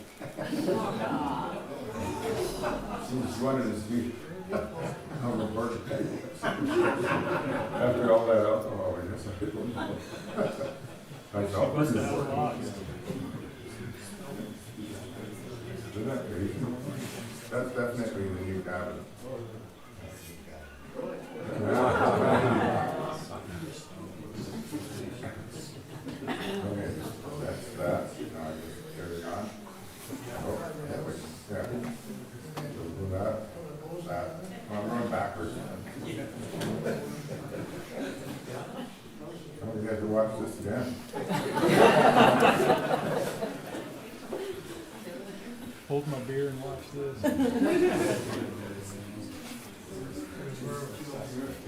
Speaker 3: She wanted to see how important I was. After all that alcohol, I guess I didn't know. I felt
Speaker 4: Must
Speaker 3: pretty
Speaker 4: have
Speaker 3: good.
Speaker 4: lost.
Speaker 3: Isn't that crazy? That's definitely the new cabin. Okay, that's that. Now I just carry it on. Oh, yeah. So do that. Well, I'm going backwards. Oh, you guys will watch this again.
Speaker 4: Hold my beer and watch this.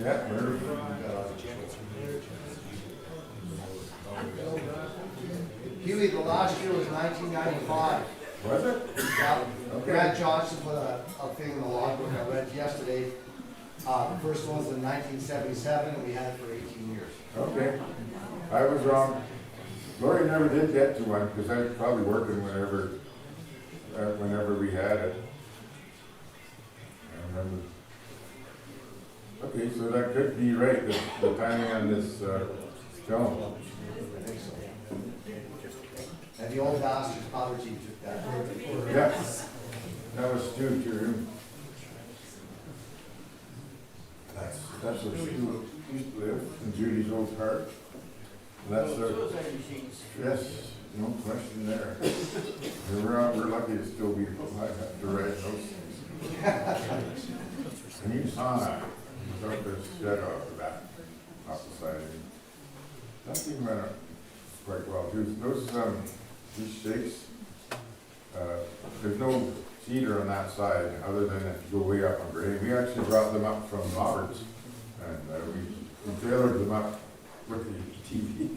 Speaker 3: Yeah, we're,
Speaker 2: Huey, the last year was 1995.
Speaker 3: was it?
Speaker 2: Yeah.
Speaker 3: Okay.
Speaker 2: Brad Johnson put a thing in the logbook I read yesterday. The first one was in 1977, and we had it for 18 years.
Speaker 3: Okay, I was wrong. Lori never did get to one, because I was probably working whenever we had it. I remember. Okay, so that could be right, the timing on this film.
Speaker 2: I think so. And the old bastards probably took that.
Speaker 3: Yeah, that was Stu too. That's where Stu used to live, in Judy's old park. And that's yes, no question there. We're lucky to still be alive after writing those things. And you saw that, without the shed off the back, off the side. That thing went up quite well too. These shakes, there's no cedar on that side, other than if you go way up on grade. We actually brought them up from Roberts, and we trailered them up with the TV.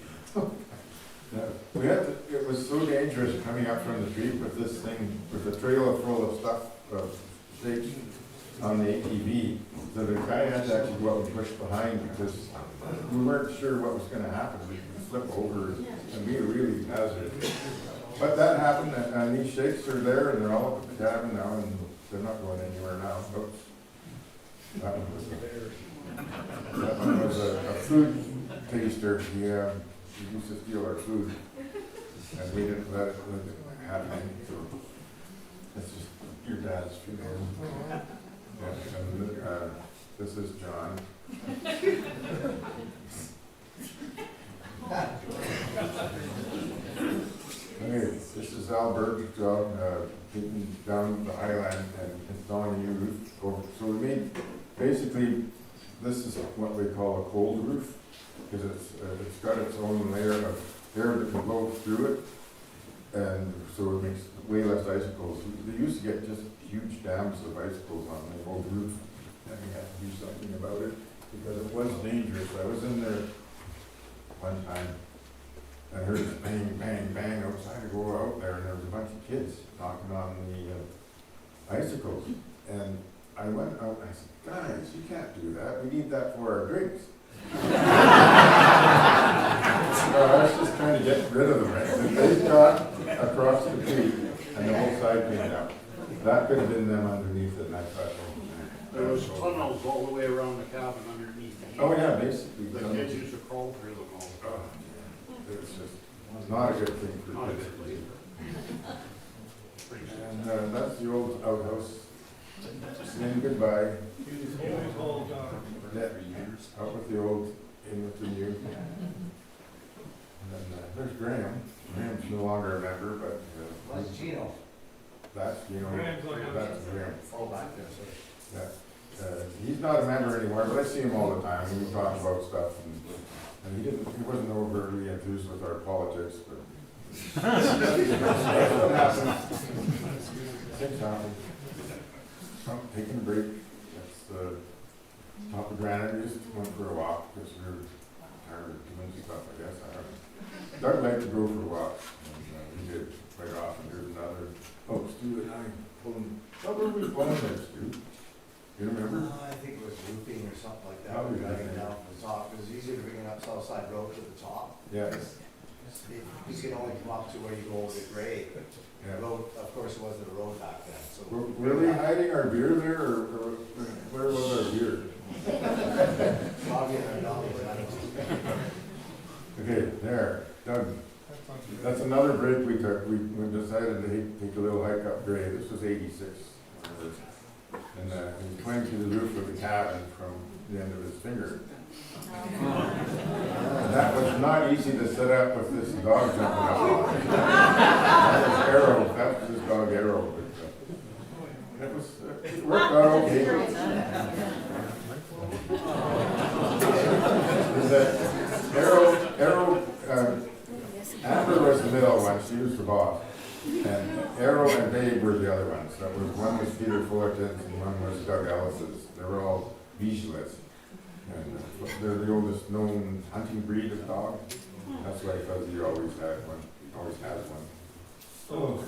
Speaker 3: It was so dangerous coming up from the street with this thing, with a trailer full of stuff, stakes on the ATV, so the guy had to actually go up and push behind, because we weren't sure what was gonna happen. We could flip over and be really hazardous. But that happened, and these shakes are there, and they're all up at the cabin now, and they're not going anywhere now. Oops. That one was a food taster. He used to steal our food, and we didn't let it happen. So that's just your dad's food. Yeah, and, this is John. Okay, this is Albert's job, taking down the highland and installing a new roof. So we made, basically, this is what we call a cold roof, because it's got its own layer of air that can blow through it, and so it makes way less icicles. They used to get just huge dams of icicles on the old roof, and we had to do something about it, because it was dangerous. I was in there one time, I heard this bang, bang, bang outside. I go out there, and there was a bunch of kids knocking on the icicles. And I went out and I said, guys, you can't do that. We need that for our drinks. So I was just trying to get rid of them. Right? And they got across the creek, and the whole side came out. That could have been them underneath it, and I thought,
Speaker 7: There was tunnels all the way around the cabin underneath.
Speaker 3: oh yeah, basically.
Speaker 7: The kids used to crawl through them all.
Speaker 3: It's just not a good thing for
Speaker 7: Not a
Speaker 3: kids.
Speaker 7: good place.
Speaker 3: And that's the old outhouse. Saying goodbye. Yeah, out with the old, in with the new. And then there's Graham. Graham's no longer a member, but
Speaker 2: What's Gino?
Speaker 3: that's, you know, that's Graham.
Speaker 2: Oh, back there, so.
Speaker 3: Yeah. He's not a member anymore, but I see him all the time. We talk about stuff, and he wasn't overly enthused with our politics, but. Things happen. Taking a break. That's the top of Granite. We just went for a walk because we were tired of doing stuff, I guess. I don't know. Doug liked to go for a walk, and we did quite often. There's another, Stu and I pulling, what were we pulling there, Stu? You remember?
Speaker 2: I think it was roofing or something like that.
Speaker 3: Probably
Speaker 2: Driving
Speaker 3: roofing.
Speaker 2: down from the top. It was easier to bring it up Southside Road to the top.
Speaker 3: Yeah.
Speaker 2: You can only come up to where you go over the grade.
Speaker 3: Yeah.
Speaker 2: Road, of course, it wasn't a road back then, so.
Speaker 3: Were we hiding our beer there, or where was our beer?
Speaker 2: Probably in our bellies, I don't know.
Speaker 3: Okay, there, Doug. That's another break we took. We decided to take a little hike up grade. This was 86. And he climbed to the roof of the cabin from the end of his finger. And that was not easy to set up with this dog jumping up on. That was Arrow. That was his dog Arrow. But, it worked out okay. Arrow, Amber was the middle one. She was the boss. And Arrow and Babe were the other ones. One was Peter Fullerton's and one was Doug Ellis's. They were all Bigelets. And they're the oldest known hunting breed of dog. That's why Fuzzy always had one, always has one.
Speaker 4: Oh,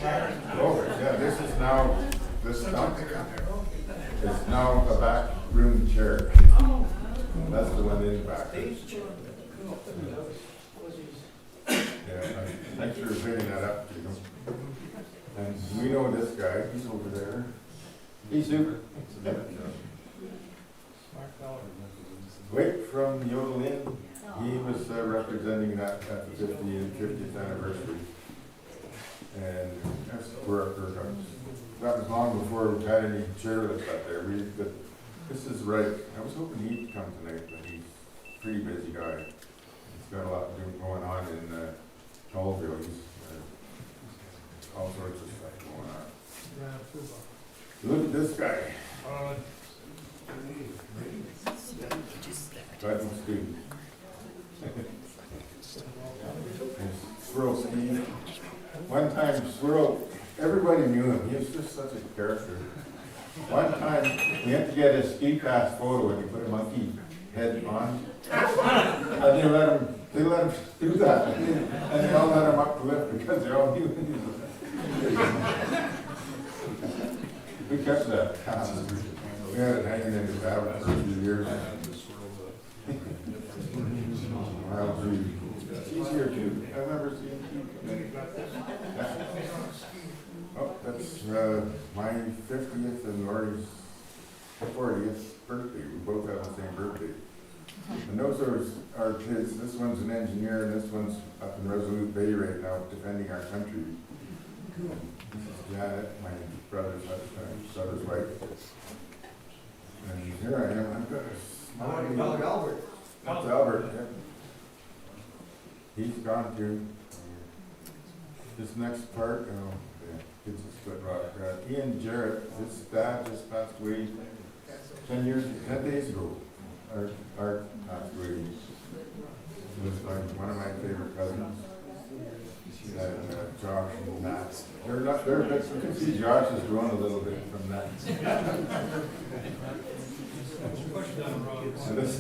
Speaker 3: Yeah, this is now, it's now a back room chair. That's the one in the back. Yeah, thanks for picking that up, Gino. And we know this guy, he's over there. He's super. Wait from Yodel Inn, he was representing that at the 50th anniversary. And that's where that was long before we had any chairlifts up there. This is right. I was hoping he'd come tonight, but he's a pretty busy guy. He's got a lot going on in Tallville. He's all sorts of stuff going on. Look at this guy. Glad he's student. Swirl Steve. One time Swirl, everybody knew him, he was just such a character. One time, we had to get a ski pass photo and he put a monkey head on. And they let him do that. And they all let him up the lift because they all knew him. We kept that. We had it hanging in the cabin for a few years. Well, she's here too. I remember seeing you. Oh, that's my 50th and Lori's 40th birthday. We both have the same birthday. And those are our kids. This one's an engineer and this one's up in Resolute Bay right now defending our country. This is Janet, my brother's wife. And here I am. I've got a small
Speaker 6: Albert.
Speaker 3: That's Albert, yeah. He's gone too. This next part, kids are split rock. Ian Jarrett, his dad just passed away 10 days ago. Art passed away. He was one of my favorite cousins. Josh and Matt. They're a bit, you can see Josh has grown a little bit from that. So this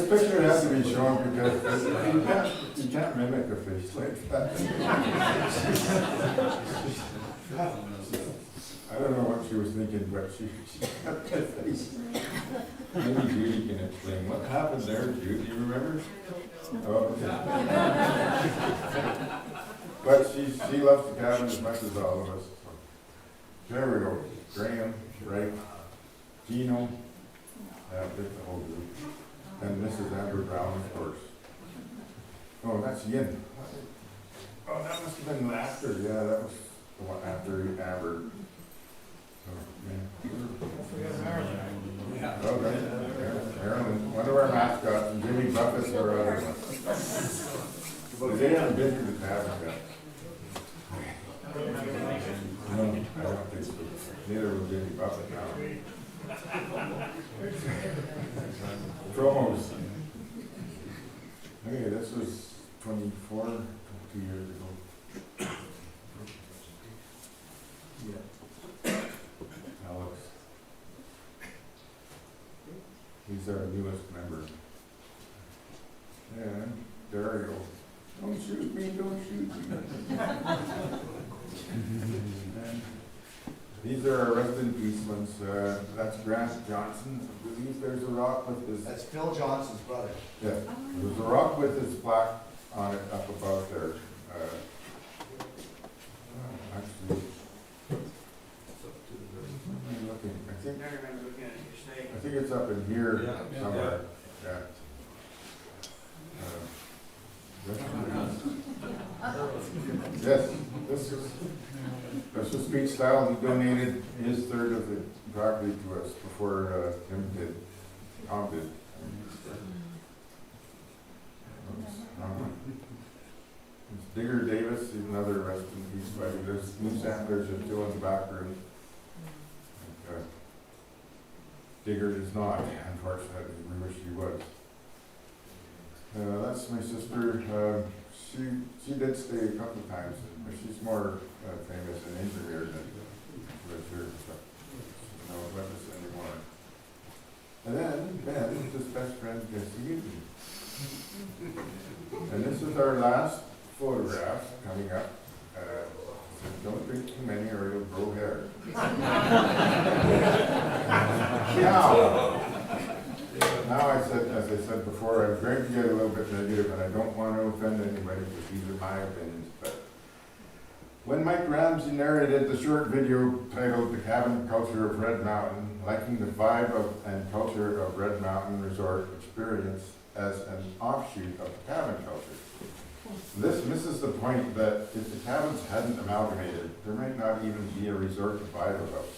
Speaker 3: picture has to be shown because you can't mimic a face like that. I don't know what she was thinking, but she got that face. Maybe Judy can explain. What happened there, Judy? Do you remember? Oh, okay. But she loves the cabin as much as all of us. So. There we go. Graham, right? Gino, the whole group. And Mrs. Amber Brown, of course. Oh, that's Yin. Oh, that must have been after. Yeah, that was the one after Amber. Yeah. Oh, right. Marilyn, one of our mascots, and Jimmy Buffett's our other one. But they haven't been to the cabin yet. No, I don't think so. Neither will Jimmy Buffett now. Promos. Okay, this was 22 years ago. Yeah. Alex. He's our newest member. And Dario. Don't shoot me, don't shoot me. And these are our rest in peace ones. That's Grant Johnson. I believe there's a rock with his...
Speaker 2: That's Phil Johnson's brother.
Speaker 3: Yeah, there's a rock with his plaque on it up above there. Actually, I'm looking. I think it's up in here somewhere. Yeah. Yes, this is speech style. He donated his third of the property to us before Tom did. Digger Davis is another rest in peace buddy. There's new samplers are still in the back room. Digger is not, unfortunately. We wish he was. That's my sister. She did stay a couple of times, but she's more famous and engineer than lives here. So she's not with us anymore. And then Ben, his best friend, Jesse Newton. And this is our last photograph coming up. So don't drink too many or it'll grow hair. Now I said, as I said before, I'm going to get a little bit negative and I don't want to offend anybody because these are my opinions. But when Mike Ramsey narrated the short video titled The Cabin Culture of Red Mountain, liking the vibe and culture of Red Mountain Resort experience as an offshoot of the cabin culture. This misses the point that if the cabins hadn't amalgamated, there might not even be a resort to buy about.